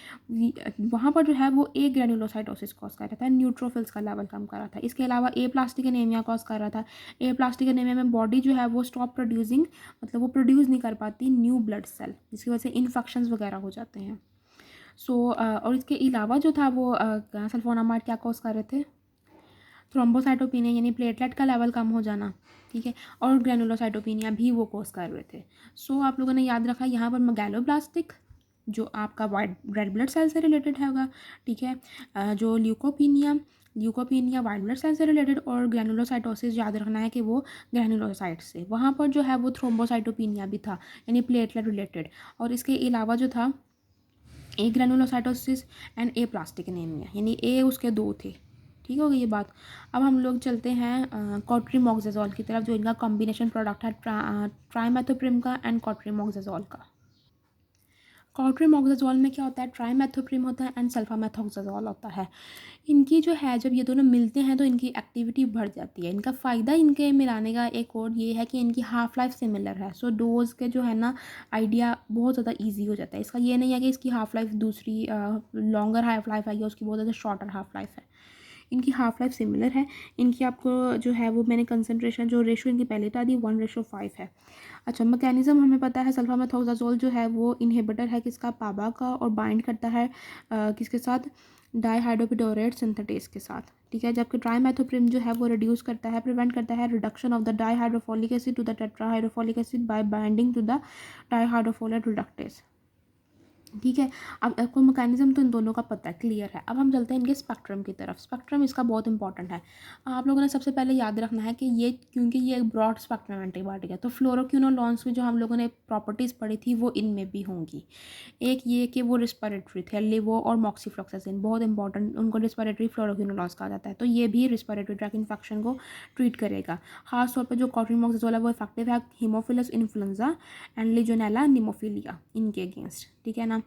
वहाँ पर जो है वो ए ग्रैनुलोसाइटोसिस कॉज कर रहा था, न्यूट्रोफिल्स का लेवल कम कर रहा था। इसके अलावा ए प्लास्टिक एनीमिया कॉज कर रहा था। ए प्लास्टिक एनीमिया में बॉडी जो है वो स्टॉप प्रोड्यूसिंग, मतलब वो प्रोड्यूस नहीं कर पाती न्यू ब्लड सेल, जिसकी वजह से इन्फेक्शंस वगैरह हो जाते हैं। और इसके अलावा जो था वो सल्फोनामाइड क्या कॉज कर रहे थे? थ्रोम्बोसाइटोपिनिया यानी प्लेटलेट का लेवल कम हो जाना, ठीक है, और ग्रैनुलोसाइटोपिनिया भी वो कोस कर रहे थे। आप लोगों ने याद रखा यहाँ पर मेगालोब्लास्टिक जो आपका वाइट रेड ब्लड सेल से रिलेटेड होगा, ठीक है, जो ल्यूकोपीनिया वाइट ब्लड सेल से रिलेटेड, और ग्रैनुलोसाइटोसिस याद रखना है कि वो ग्रैनुलोसाइट से। वहाँ पर जो है वो थ्रोम्बोसाइटोपिनिया भी था यानी प्लेटलेट रिलेटेड। और इसके अलावा जो था ए ग्रैनुलोसाइटोसिस एंड ए प्लास्टिक एनीमिया, यानी ए उसके 2 थे, ठीक हो गई ये बात। अब हम लोग चलते हैं कॉट्रीमॉक्साजोल की तरफ, जो इनका कॉम्बिनेशन प्रोडक्ट है ट्राइमेथोप्रिम का एंड कॉट्रीमॉक्साजोल का। कॉट्रीमॉक्साजोल में क्या होता है? ट्राइमेथोप्रिम होता है एंड सल्फामेथोक्साजोल होता है। इनकी जो है जब ये दोनों मिलते हैं तो इनकी एक्टिविटी बढ़ जाती है। इनका फ़ायदा इनके मिलाने का एक और ये है कि इनकी हाफ़ लाइफ सिमिलर है। डोज़ के जो है ना आइडिया बहुत ज़्यादा ईजी हो जाता है। इसका ये नहीं है कि इसकी हाफ़ लाइफ दूसरी लॉन्गर हाफ़ लाइफ है या उसकी बहुत ज़्यादा शॉर्टर हाफ़ लाइफ है। इनकी हाफ़ लाइफ सिमिलर है। इनकी आपको जो है वो मैंने कंसनट्रेशन जो रेशो इनकी पहले बता दी 1:5 है। अच्छा, मैकेनिज़्म हमें पता है सल्फामेथोक्साजोल जो है वो इनहिबिटर है किसका? पाबा का, और बाइंड करता है किसके साथ? डाईहाइड्रोपिटोरेट सिंथेटेज के साथ, ठीक है। जबकि ट्राइमेथोप्रिम जो है वो रिड्यूस करता है, प्रिवेंट करता है reduction of the dihydrofolic acid to the tetrahydrofolic acid by binding to the dihydrofolate reductase, ठीक है। अब आपको मैकेनिज्म तो इन दोनों का पता है, क्लियर है। अब हम चलते हैं इनके स्पेक्ट्रम की तरफ। स्पेक्ट्रम इसका बहुत इंपॉर्टेंट है। आप लोगों ने सबसे पहले याद रखना है कि ये, क्योंकि ये एक ब्रॉड स्पेक्ट्रम एंटीबायोटिक है, तो फ्लोरोक्विनोलॉन्स में जो हम लोगों ने प्रॉपर्टीज़ पढ़ी थी वो इनमें भी होंगी। एक ये कि वो रिस्पिरेटरी थे, लिवो और मॉक्सीफ्लोक्सासिन बहुत इंपॉर्टेंट, उनको रिस्पिरेटरी फ्लोरोक्विनोलॉन्स कहा जाता है। तो ये भी रिस्पिरेटरी ट्रैक इन्फेक्शन को ट्रीट करेगा। खासतौर पर जो कॉट्रिमोक्साजोल है वो इफेक्टिव है हीमोफिलस इन्फ्लुएंजा एंड लीजोनेला निमोफिलिया इनके अगेंस्ट, ठीक है ना।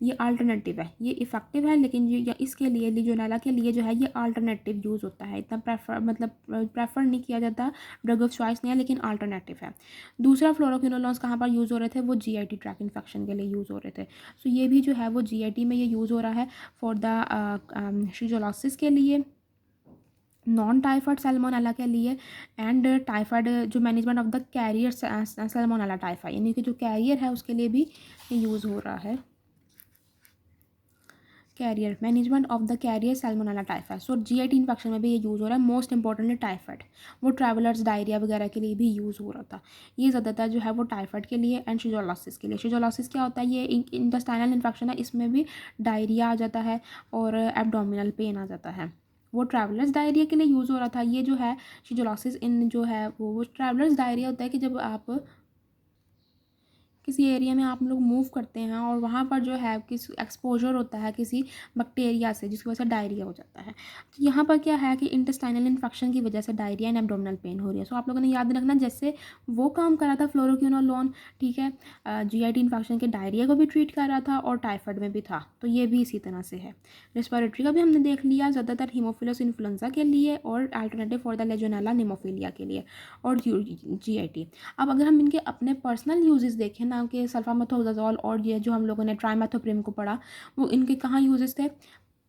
ये अल्टरनेटिव है, ये इफेक्टिव है, लेकिन ये या इसके लिए लीजोनेला के लिए जो है ये अल्टरनेटिव यूज़ होता है, इतना प्रेफर नहीं किया जाता, ड्रग ऑफ चॉइस नहीं है, लेकिन अल्टरनेटिव है। दूसरा फ्लोरोक्विनोलॉन्स कहाँ पर यूज़ हो रहे थे, वो जीआईटी ट्रैक इन्फेक्शन के लिए यूज़ हो रहे थे। सो ये भी जो है वो जीआईटी में ये यूज़ हो रहा है फॉर द शिजोलॉसिस के लिए, नॉन टाइफाइड सैल्मोनेला के लिए, एंड टाइफाइड जो management of the carrier salmonella typhoid, यानी कि जो कैरियर है उसके लिए भी ये यूज़ हो रहा है, carrier management of the carrier salmonella typhoid. So GIT infection में भी ये यूज़ हो रहा है। मोस्ट इंपॉर्टेंटली टाइफाइड, वो ट्रैवलर्स डायरिया वगैरह के लिए भी यूज़ हो रहा था। ये ज़्यादातर जो है वो टाइफाइड के लिए एंड शिजोलॉसिस के लिए। शिजोलॉसिस क्या होता है, ये इंटेस्टाइनल इन्फेक्शन है, इसमें भी डायरिया आ जाता है और एब्डोमिनल पेन आ जाता है। वो ट्रैवलर्स डायरिया के लिए यूज़ हो रहा था। ये जो है शिजोलॉसिस इन जो है वो ट्रैवलर्स डायरिया होता है कि जब आप किसी एरिया में आप लोग मूव करते हैं और वहाँ पर जो है किस एक्सपोजर होता है किसी बैक्टीरिया से, जिसकी वजह से डायरिया हो जाता है। तो यहाँ पर क्या है कि इंटेस्टाइनल इन्फेक्शन की वजह से डायरिया एंड एब्डोमिनल पेन हो रही है। सो आप लोगों ने याद रखना, जैसे वो काम कर रहा था फ्लोरोक्विनोलोन, ठीक है, जीआईटी इन्फेक्शन के डायरिया को भी ट्रीट कर रहा था और टाइफाइड में भी था, तो ये भी इसी तरह से है। रेस्पिरेटरी का भी हमने देख लिया, ज़्यादातर हीमोफिलस इन्फ्लुएंजा के लिए और अल्टरनेटिव फॉर द लेजोनेला निमोफिलिया के लिए और जीआईटी। अब अगर हम इनके अपने पर्सनल यूजेस देखें ना, कि सल्फामेथोक्साजोल और ये जो हम लोगों ने ट्राइमेथोप्रिम को पढ़ा, वो इनके कहाँ यूजेस थे,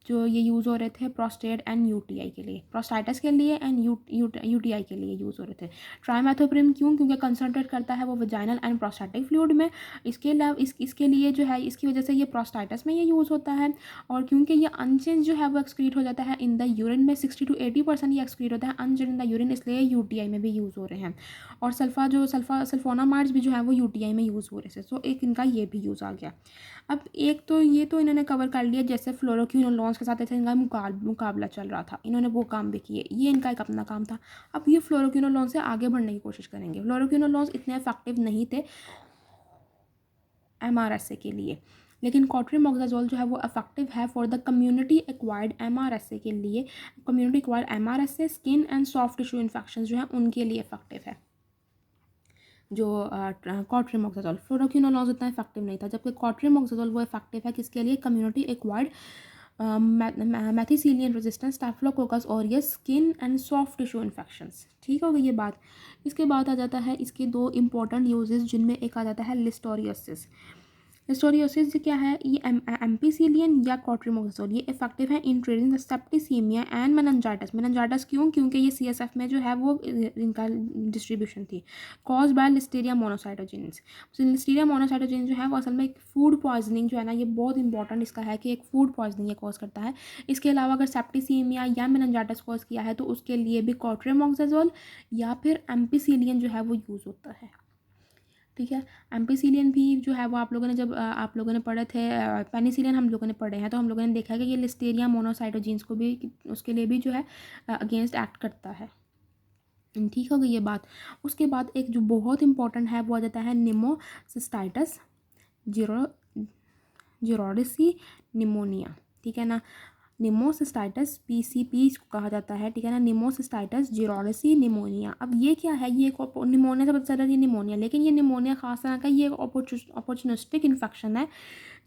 जो ये यूज़ हो रहे थे प्रोस्टेट एंड यूटीआई के लिए, प्रोस्टाइटिस के लिए एंड यूटीआई के लिए यूज़ हो रहे थे। ट्राइमेथोप्रिम क्यों, क्योंकि कंसंट्रेट करता है वो वजाइनल एंड प्रोस्टेटिक फ्लूइड में, इसके अलावा इसके लिए जो है इसकी वजह से ये प्रोस्टाइटिस में ये यूज़ होता है, और क्योंकि ये अनचेंज जो है वो एक्सक्रीट हो जाता है इन द यूरिन में, 60 to 80% ये एक्सक्रीट होता है अनचेंज इन द यूरिन, इसलिए यूटीआई में भी यूज़ हो रहे हैं। और सल्फोनामाइड्स भी जो है वो यूटीआई में यूज़ हो रहे थे। सो एक इनका ये भी यूज़ आ गया। अब एक तो ये तो इन्होंने कवर कर लिया, जैसे फ्लोरोक्विनोलॉन्स के साथ ऐसे इनका मुकाबला चल रहा था, इन्होंने वो काम भी किए, ये इनका एक अपना काम था। अब ये फ्लोरोक्विनोलॉन्स से आगे बढ़ने की कोशिश करेंगे। फ्लोरोक्विनोलॉन्स इतने इफेक्टिव नहीं थे एमआरएसए के लिए, लेकिन कॉट्रिमोक्साजोल जो है वो इफेक्टिव है for the community acquired MRSA के लिए। Community acquired MRSA skin and soft tissue infection जो है उनके लिए इफेक्टिव है। जो कॉट्रिमोक्साजोल, फ्लोरोक्विनोलॉन्स उतना इफेक्टिव नहीं था, जबकि कॉट्रिमोक्साजोल वो इफेक्टिव है किसके लिए, community acquired methicillin resistance staphylococcus aureus skin and soft tissue infections. ठीक हो गई ये बात। इसके बाद आ जाता है इसके दो इंपॉर्टेंट यूजेस, जिनमें एक आ जाता है लिस्टोरियोसिस। लिस्टोरियोसिस क्या है, ये एम्पीसिलियन या कॉट्रिमोक्साजोल ये इफेक्टिव है इन treating septicaemia and meningitis. Meningitis क्यों, क्योंकि ये सीएसएफ में जो है वो इनका डिस्ट्रीब्यूशन थी, कॉज बाय लिस्टीरिया मोनोसाइटोजेंस। लिस्टीरिया मोनोसाइटोजेंस जो है वो असल में एक फूड पॉइजनिंग जो है ना, ये बहुत इंपॉर्टेंट इसका है कि एक फूड पॉइजनिंग ये कॉज करता है। इसके अलावा अगर सेप्टिसीमिया या मेनिंजाइटिस कॉज किया है तो उसके लिए भी कॉट्रिमोक्साजोल या फिर एम्पीसिलियन जो है वो यूज़ होता है। ठीक है, एम्पीसिलियन भी जो है वो आप लोगों ने जब आप लोगों ने पढ़े थे, पेनिसिलिन हम लोगों ने पढ़े हैं, तो हम लोगों ने देखा है कि ये लिस्टेरिया मोनोसाइटोजीन्स को भी, उसके लिए भी जो है अगेंस्ट एक्ट करता है। ठीक हो गई ये बात। उसके बाद एक जो बहुत इंपॉर्टेंट है वो आ जाता है निमोसिस्टाइटिस जिरोडिसी निमोनिया। ठीक है ना, निमोसिस्टाइटिस पीसीपी इसको कहा जाता है, ठीक है ना, निमोसिस्टाइटिस जिरोडिसी निमोनिया। अब ये क्या है, ये एक निमोनिया से पता चल रहा है ये निमोनिया, लेकिन ये निमोनिया खास तरह का ये एक अपॉर्चुनिस्टिक इन्फेक्शन है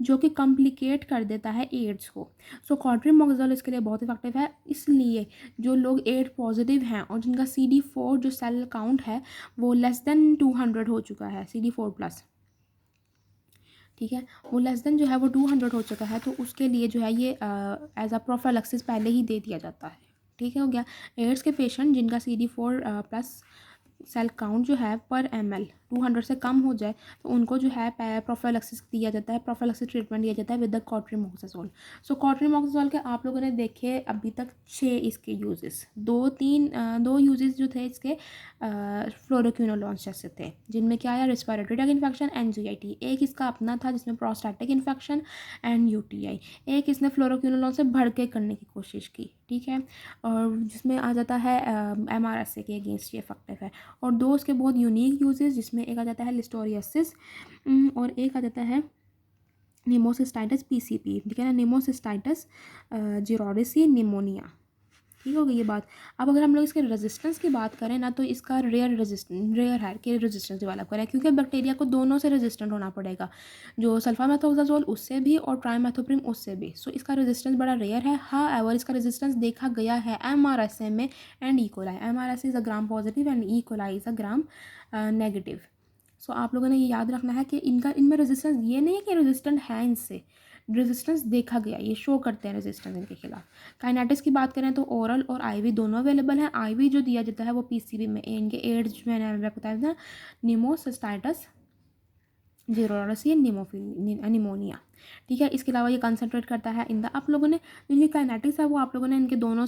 जो कि कॉम्प्लिकेट कर देता है एड्स को। सो कॉट्रिमोक्साजोल इसके लिए बहुत इफेक्टिव है, इसलिए जो लोग एड पॉजिटिव हैं और जिनका CD4 जो सेल काउंट है वो लेस देन 200 हो चुका है, CD4+, ठीक है, वो लेस देन जो है वो 200 हो चुका है, तो उसके लिए जो है ये एज अ प्रोफाइलैक्सिस पहले ही दे दिया जाता है। ठीक है, हो गया। एड्स के पेशेंट जिनका CD4+ सेल काउंट जो है पर ml 200 से कम हो जाए तो उनको जो है प्रोफिलैक्सिस दिया जाता है, प्रोफिलैक्सिस ट्रीटमेंट दिया जाता है विद द कॉट्रिमोक्साजोल। सो कॉट्रिमोक्साजोल के आप लोगों ने देखे अभी तक 6 इसके यूजेस, 2 यूजेस जो थे इसके फ्लोरोक्विनोलॉन्स जैसे थे, जिनमें क्या है, रेस्पिरेटरी ट्रैक्ट इन्फेक्शन, एनजीआईटी। एक इसका अपना था जिसमें प्रोस्टैटिक इन्फेक्शन एंड यूटीआई। एक इसने फ्लोरोक्विनोलॉन से भड़ के करने की कोशिश की, ठीक है, और जिसमें आ जाता है MRSA के अगेंस्ट ये इफेक्टिव है। और 2 उसके बहुत यूनिक यूजेस, जिसमें एक आ जाता है लिस्टोरियसिस और एक आ जाता है निमोसिस्टाइटिस PCP, ठीक है ना, निमोसिस्टाइटिस जिरोडिसी निमोनिया। ठीक हो गई ये बात। अब अगर हम लोग इसके रेजिस्टेंस की बात करें ना, तो इसका रेयर है कि रेजिस्टेंस डेवलप करें, क्योंकि बैक्टीरिया को दोनों से रेजिस्टेंट होना पड़ेगा, जो सल्फामेथोक्साजोल उससे भी और ट्राइमेथोप्रिम उससे भी। सो इसका रेजिस्टेंस बड़ा रेयर है। हाउएवर इसका रेजिस्टेंस देखा गया है MRSA में and E coli. MRSA is a gram positive and E coli is a gram negative. So आप लोगों ने ये याद रखना है कि इनमें रेजिस्टेंस ये नहीं है कि रेजिस्टेंट है, इनसे रेजिस्टेंस देखा गया, ये शो करते हैं रेजिस्टेंस इनके खिलाफ। काइनेटिक्स की बात करें तो ओरल और IV दोनों अवेलेबल हैं। IV जो दिया जाता है वो PCB में, इनके एड्स जो मैंने बताया था, निमोसिस्टाइटिस जिरोडसी निमोनिया, ठीक है। इसके अलावा ये कंसनट्रेट करता है इन द, आप लोगों ने जिनकी काइनेटिक्स है वो आप लोगों ने इनके दोनों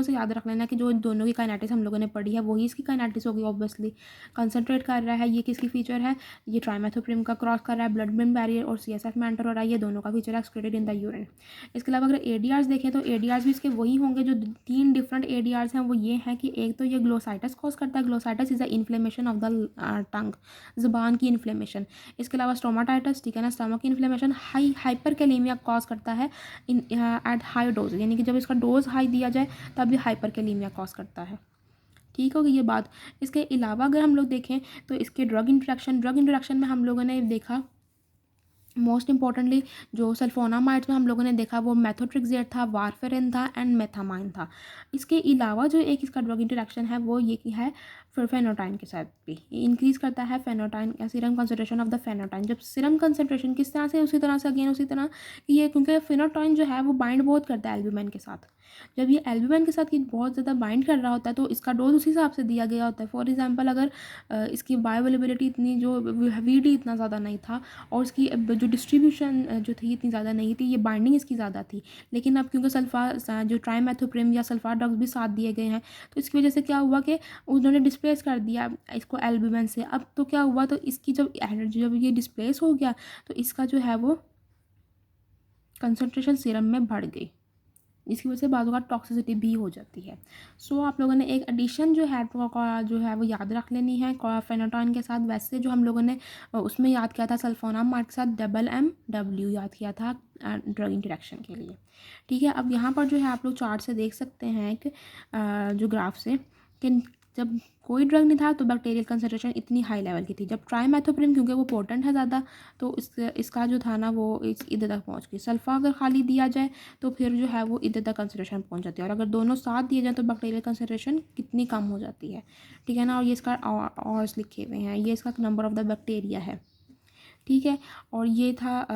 से याद रख लेना कि जो दोनों की काइनेटिक्स हम लोगों ने पढ़ी है वही इसकी काइनेटिक्स होगी ऑब्वियसली। कंसनट्रेट कर रहा है, ये किसकी फीचर है, ये ट्राइमेथोप्रिम का क्रॉस कर रहा है ब्लड ब्रेन बैरियर और CSF में एंटर हो रहा है, ये दोनों का फीचर है एक्सक्रीटेड इन द यूरिन। इसके अलावा अगर ADRs देखें तो ADRs भी इसके वही होंगे, जो 3 डिफरेंट ADRs हैं वो ये हैं कि एक तो ये ग्लोसाइटिस कॉज करता है, glossitis is a inflammation of the tongue, ज़ुबान की इन्फ्लेमेशन। इसके अलावा स्टोमाटाइटिस, ठीक है ना, स्टमक की इन्फ्लेमेशन। हाइपरकैलेमिया कॉज करता है इन एट हाई डोज, यानी कि जब इसका डोज हाई दिया जाए तब ये हाइपरकैलेमिया कॉज करता है, ठीक होगी ये बात। इसके अलावा अगर हम लोग देखें तो इसके ड्रग इंट्रैक्शन में हम लोगों ने देखा मोस्ट इंपॉर्टेंटली जो सल्फोनामाइड्स में हम लोगों ने देखा वो मेथोट्रेक्सेट था, वारफेरिन था एंड मेथामाइन था। इसके अलावा जो एक इसका ड्रग इंटरेक्शन है वो ये है फिर फेनोटाइन के साथ भी, ये इंक्रीज़ करता है फेनोटाइन, सीरम कंसनट्रेशन ऑफ द फेनोटाइन। जब सीरम कंसनट्रेशन किस तरह से, उसी तरह से अगेन उसी तरह कि ये, क्योंकि फेनोटाइन जो है वो बाइंड बहुत करता है एल्ब्यूमिन के साथ। जब ये एल्ब्यूमिन के साथ ये बहुत ज़्यादा बाइंड कर रहा होता है तो इसका डोज उसी हिसाब से दिया गया होता है। फॉर एग्जांपल अगर इसकी बायोअवेलेबिलिटी इतनी, जो वीडी इतना ज़्यादा नहीं था और इसकी जो डिस्ट्रीब्यूशन जो थी इतनी ज़्यादा नहीं थी, ये बाइंडिंग इसकी ज़्यादा थी। लेकिन अब क्योंकि जो ट्राइमेथोप्रिम या सल्फा ड्रग्स भी साथ दिए गए हैं तो इसकी वजह से क्या हुआ कि उन्होंने डिस्प्लेस कर दिया इसको एल्ब्यूमिन से। अब तो क्या हुआ, तो इसकी जब ये डिस्प्लेस हो गया तो इसका जो है वो कंसनट्रेशन सीरम में बढ़ गई, इसकी वजह से बाज़ों का टॉक्सिसिटी भी हो जाती है। सो आप लोगों ने एक एडिशन जो है वो याद रख लेनी है फेनोटाइन के साथ। वैसे जो हम लोगों ने उसमें याद किया था सल्फोनामाइड के साथ MMW याद किया था ड्रग इंटरेक्शन के लिए, ठीक है। अब यहाँ पर जो है आप लोग चार्ट से देख सकते हैं कि जो ग्राफ से कि जब कोई ड्रग नहीं था तो बैक्टीरियल कंसनट्रेशन इतनी हाई लेवल की थी। जब ट्राइमेथोप्रिम क्योंकि वो पोटेंट है ज़्यादा तो इसका जो था ना वो इधर तक पहुंच गई। सल्फा अगर खाली दिया जाए तो फिर जो है वो इधर तक कंसनट्रेशन पहुंच जाती है, और अगर दोनों साथ दिए जाए तो बैक्टीरियल कंसनट्रेशन कितनी कम हो जाती है, ठीक है ना। और ये इसका और लिखे हुए हैं, ये इसका नंबर ऑफ द बैक्टीरिया है, ठीक है। और ये था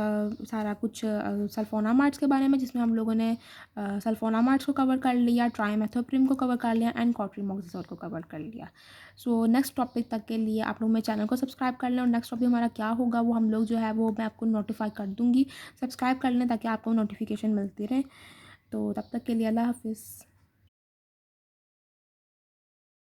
सारा कुछ सल्फोनामाइड्स के बारे में, जिसमें हम लोगों ने सल्फोनामाइड्स को कवर कर लिया, ट्राइमेथोप्रिम को कवर कर लिया एंड कॉट्रिमोक्साजोल को कवर कर लिया। सो नेक्स्ट टॉपिक तक के लिए आप लोग मेरे चैनल को सब्सक्राइब कर लें, और नेक्स्ट टॉपिक हमारा क्या होगा वो हम लोग जो है वो मैं आपको नोटिफाई कर दूँगी। सब्सक्राइब कर लें ताकि आपको नोटिफिकेशन मिलती रहे। तो तब तक के लिए अल्लाह हाफिज़।